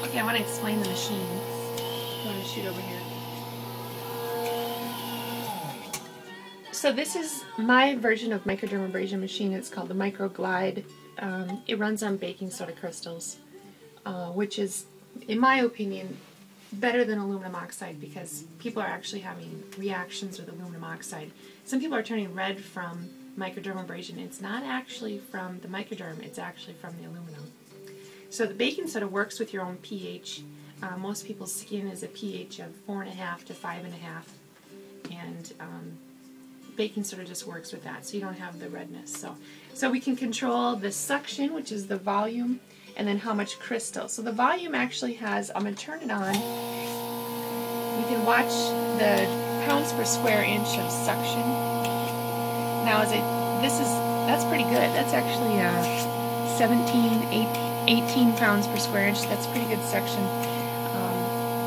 Okay, I want to explain the machine. I'm going to shoot over here. So this is my version of microdermabrasion machine. It's called the Microglide. It runs on baking soda crystals, which is, in my opinion, better than aluminum oxide because people are actually having reactions with aluminum oxide. Some people are turning red from microdermabrasion. It's not actually from the microderm, it's actually from the aluminum. So the baking soda works with your own pH. Most people's skin is a pH of 4.5 to 5.5, and baking soda just works with that, so you don't have the redness. So we can control the suction, which is the volume, and then how much crystal. So the volume actually has, I'm going to turn it on. You can watch the pounds per square inch of suction. Now that's pretty good. That's actually 18 pounds per square inch. That's pretty good suction.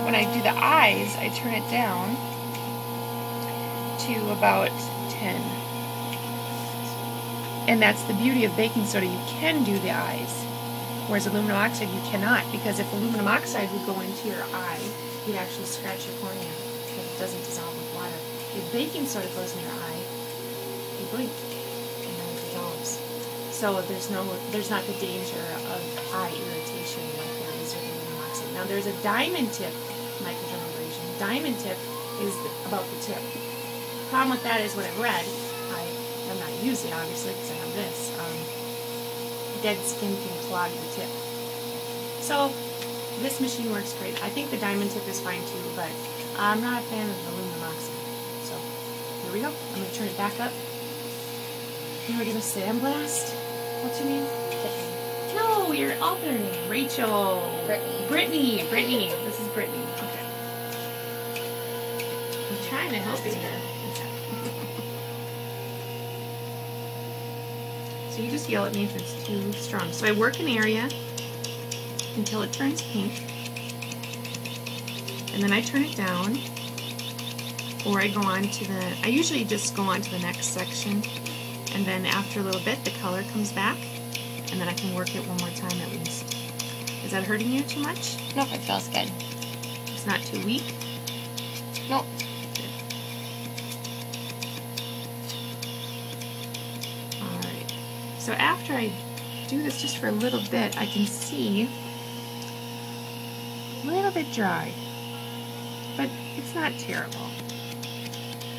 When I do the eyes, I turn it down to about 10. And that's the beauty of baking soda. You can do the eyes. Whereas aluminum oxide you cannot, because if aluminum oxide would go into your eye, you'd actually scratch your cornea because it doesn't dissolve with water. If baking soda goes in your eye, you blink and then it dissolves. So there's not the danger of eye irritation like there is with aluminum oxide. Now there's a diamond tip microdermabrasion. Diamond tip is about the tip. The problem with that is what I've read. I'm not using it obviously because I have this. Dead skin can clog the tip. So this machine works great. I think the diamond tip is fine too, but I'm not a fan of the aluminum oxide. So here we go. I'm going to turn it back up. You were going to sandblast? What's your name? Brittany. No, your other name. Rachel. Brittany. Brittany. This is Brittany. Okay. I'm trying to help you here. So you just yell at me if it's too strong. So I work an area until it turns pink, and then I turn it down, or I go on to I usually just go on to the next section, and then after a little bit the color comes back, and then I can work it one more time at least. Is that hurting you too much? No, it feels good. It's not too weak? Nope. So after I do this just for a little bit, I can see a little bit dry, but it's not terrible.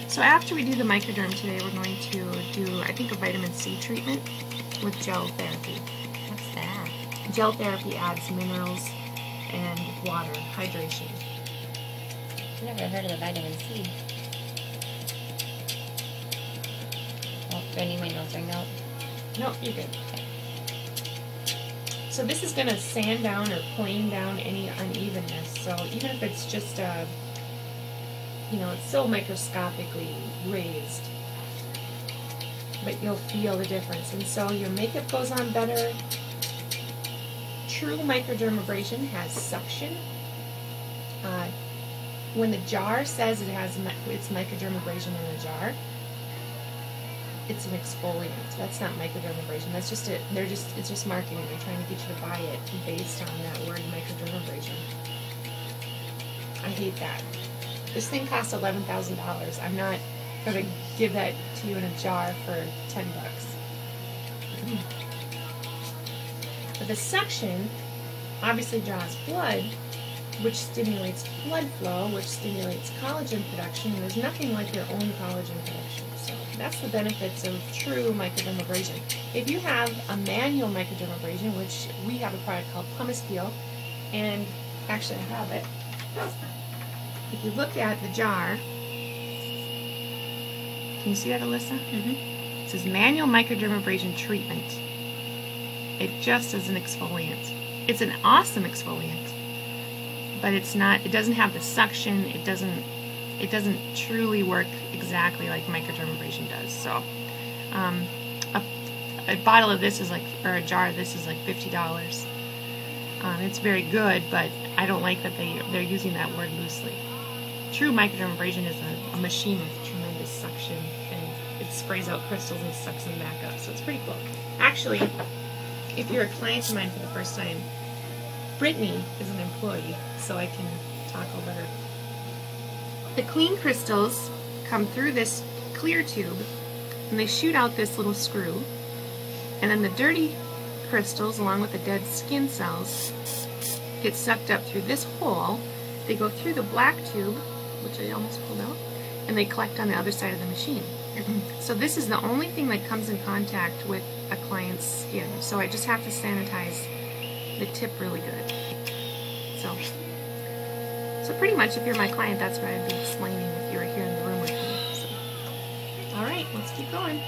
So after we do the microderm today, we're going to do, I think, a vitamin C treatment with gel therapy. What's that? Gel therapy adds minerals and water, hydration. I've never heard of the vitamin C. Oh, Brittany, my notes are out. No, you're good. So this is going to sand down or plane down any unevenness. So even if it's just it's so microscopically raised, but you'll feel the difference. And so your makeup goes on better. True microdermabrasion has suction. When the jar says it's microdermabrasion in the jar, it's an exfoliant. That's not microdermabrasion. That's just it's just marketing. They're trying to get you to buy it based on that word microdermabrasion. I hate that. This thing costs $11,000. I'm not going to give that to you in a jar for $10. But the suction obviously draws blood, which stimulates blood flow, which stimulates collagen production. There's nothing like your own collagen production. So that's the benefits of true microdermabrasion. If you have a manual microdermabrasion, which we have a product called Pumice Peel, and actually I have it. If you look at the jar, can you see that, Alyssa? Mm-hmm. It says manual microdermabrasion treatment. It just is an exfoliant. It's an awesome exfoliant, but it's not. It doesn't have the suction. It doesn't truly work exactly like microdermabrasion does. So, a bottle of this is or a jar of this is like $50. It's very good, but I don't like that they're using that word loosely. True microdermabrasion is a machine with tremendous suction, and it sprays out crystals and sucks them back up. So it's pretty cool. Actually, if you're a client of mine for the first time, Brittany is an employee, so I can talk over her. The clean crystals come through this clear tube, and they shoot out this little screw, and then the dirty crystals, along with the dead skin cells, get sucked up through this hole. They go through the black tube, which I almost pulled out, and they collect on the other side of the machine. So this is the only thing that comes in contact with a client's skin. So I just have to sanitize the tip really good. So pretty much if you're my client, that's what I'd be explaining if you were here in the room with me. So, all right, let's keep going.